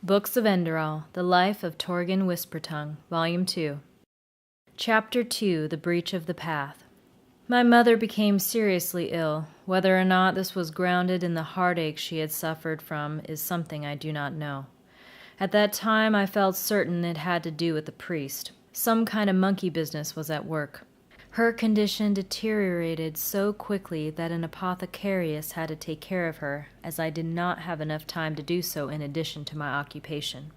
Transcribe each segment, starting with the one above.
Books of Enderal, The Life of Torgan Whispertongue, Volume 2. Chapter 2, The Breach of the Path. My mother became seriously ill. Whether or not this was grounded in the heartache she had suffered from is something I do not know. At that time I felt certain it had to do with the priest. Some kind of monkey business was at work. Her condition deteriorated so quickly that an apothecarius had to take care of her, as I did not have enough time to do so in addition to my occupation.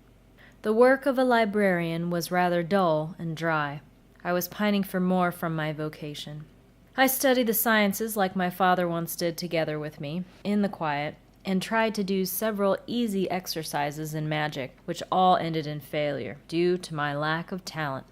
The work of a librarian was rather dull and dry. I was pining for more from my vocation. I studied the sciences like my father once did together with me, in the quiet, and tried to do several easy exercises in magic, which all ended in failure, due to my lack of talent.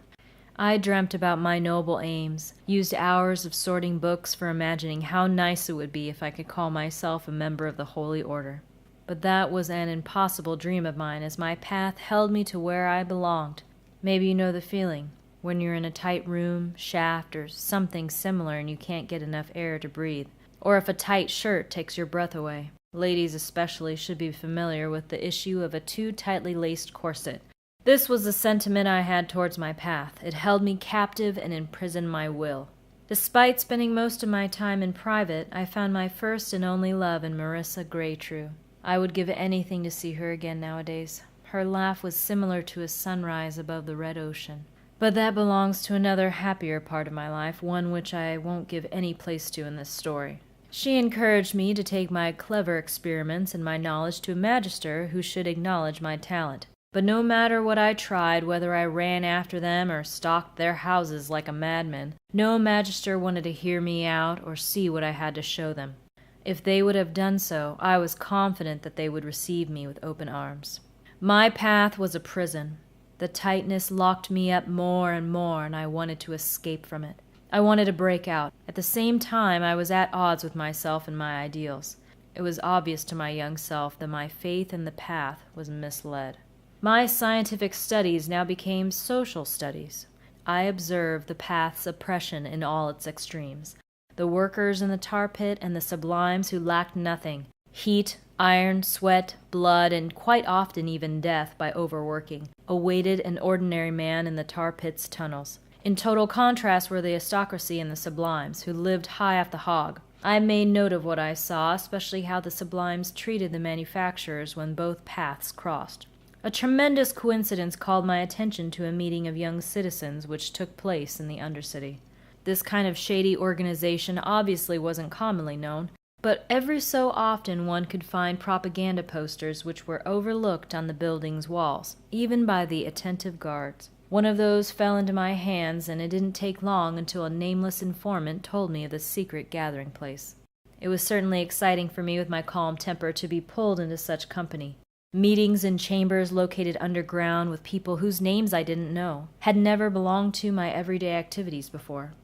I dreamt about my noble aims, used hours of sorting books for imagining how nice it would be if I could call myself a member of the Holy Order. But that was an impossible dream of mine, as my path held me to where I belonged. Maybe you know the feeling, when you're in a tight room, shaft, or something similar and you can't get enough air to breathe, or if a tight shirt takes your breath away. Ladies especially should be familiar with the issue of a too tightly laced corset. This was the sentiment I had towards my path. It held me captive and imprisoned my will. Despite spending most of my time in private, I found my first and only love in Marissa Greytrue. I would give anything to see her again nowadays. Her laugh was similar to a sunrise above the red ocean. But that belongs to another happier part of my life, one which I won't give any place to in this story. She encouraged me to take my clever experiments and my knowledge to a magister who should acknowledge my talent. But no matter what I tried, whether I ran after them or stalked their houses like a madman, no magister wanted to hear me out or see what I had to show them. If they would have done so, I was confident that they would receive me with open arms. My path was a prison. The tightness locked me up more and more, and I wanted to escape from it. I wanted to break out. At the same time, I was at odds with myself and my ideals. It was obvious to my young self that my faith in the path was misled. My scientific studies now became social studies. I observed the path's oppression in all its extremes. The workers in the tar pit and the sublimes who lacked nothing: heat, iron, sweat, blood, and quite often even death by overworking, awaited an ordinary man in the tar pit's tunnels. In total contrast were the aristocracy and the sublimes, who lived high off the hog. I made note of what I saw, especially how the sublimes treated the manufacturers when both paths crossed. A tremendous coincidence called my attention to a meeting of young citizens which took place in the Undercity. This kind of shady organization obviously wasn't commonly known, but every so often one could find propaganda posters which were overlooked on the building's walls, even by the attentive guards. One of those fell into my hands, and it didn't take long until a nameless informant told me of the secret gathering place. It was certainly exciting for me with my calm temper to be pulled into such company. Meetings in chambers located underground with people whose names I didn't know had never belonged to my everyday activities before.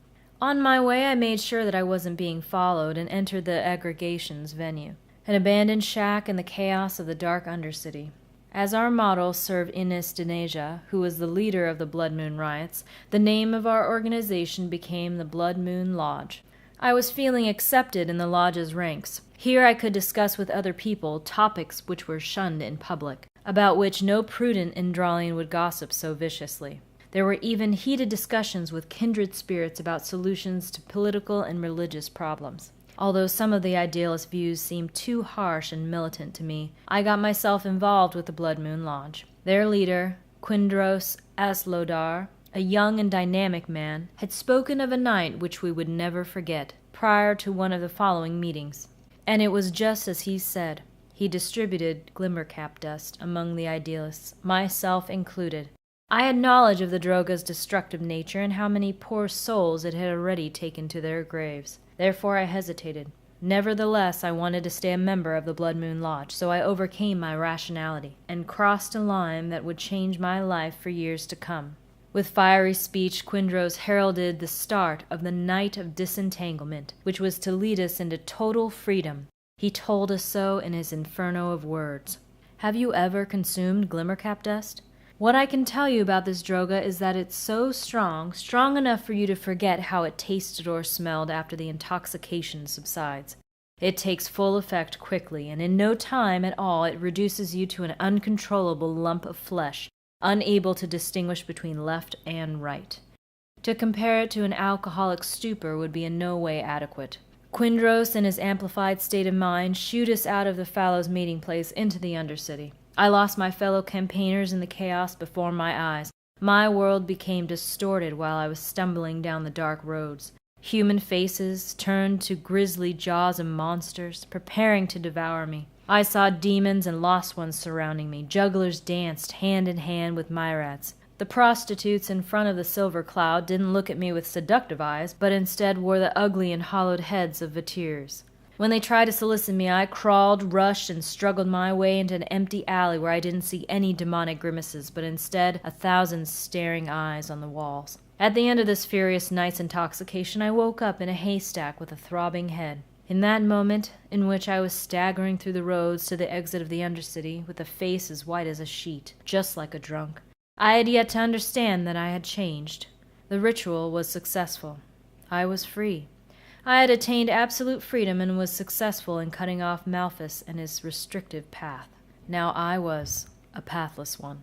On my way, I made sure that I wasn't being followed and entered the aggregation's venue, an abandoned shack in the chaos of the dark Undercity. As our model served Ines Denasia, who was the leader of the Blood Moon riots, the name of our organization became the Blood Moon Lodge. I was feeling accepted in the lodge's ranks. Here I could discuss with other people topics which were shunned in public, about which no prudent Enderalian would gossip so viciously. There were even heated discussions with kindred spirits about solutions to political and religious problems. Although some of the idealist views seemed too harsh and militant to me, I got myself involved with the Blood Moon Lodge. Their leader, Quindros Aslodar, a young and dynamic man, had spoken of a night which we would never forget, prior to one of the following meetings. And it was just as he said. He distributed glimmercap dust among the idealists, myself included. I had knowledge of the Droga's destructive nature and how many poor souls it had already taken to their graves. Therefore I hesitated. Nevertheless, I wanted to stay a member of the Blood Moon Lodge, so I overcame my rationality and crossed a line that would change my life for years to come. With fiery speech, Quindros heralded the start of the night of disentanglement, which was to lead us into total freedom. He told us so in his inferno of words. Have you ever consumed glimmercap dust? What I can tell you about this droga is that it's so strong enough for you to forget how it tasted or smelled after the intoxication subsides. It takes full effect quickly, and in no time at all it reduces you to an uncontrollable lump of flesh, unable to distinguish between left and right. To compare it to an alcoholic stupor would be in no way adequate. Quindros, in his amplified state of mind, shooed us out of the Fallows meeting place into the Undercity. I lost my fellow campaigners in the chaos before my eyes. My world became distorted while I was stumbling down the dark roads. Human faces turned to grisly jaws of monsters, preparing to devour me. I saw demons and lost ones surrounding me. Jugglers danced hand in hand with Myrats. The prostitutes in front of the silver cloud didn't look at me with seductive eyes, but instead wore the ugly and hollowed heads of Vatirs. When they tried to solicit me, I crawled, rushed, and struggled my way into an empty alley where I didn't see any demonic grimaces, but instead 1,000 staring eyes on the walls. At the end of this furious night's intoxication, I woke up in a haystack with a throbbing head. In that moment, in which I was staggering through the roads to the exit of the Undercity, with a face as white as a sheet, just like a drunk, I had yet to understand that I had changed. The ritual was successful. I was free. I had attained absolute freedom and was successful in cutting off Malthus and his restrictive path. Now I was a pathless one.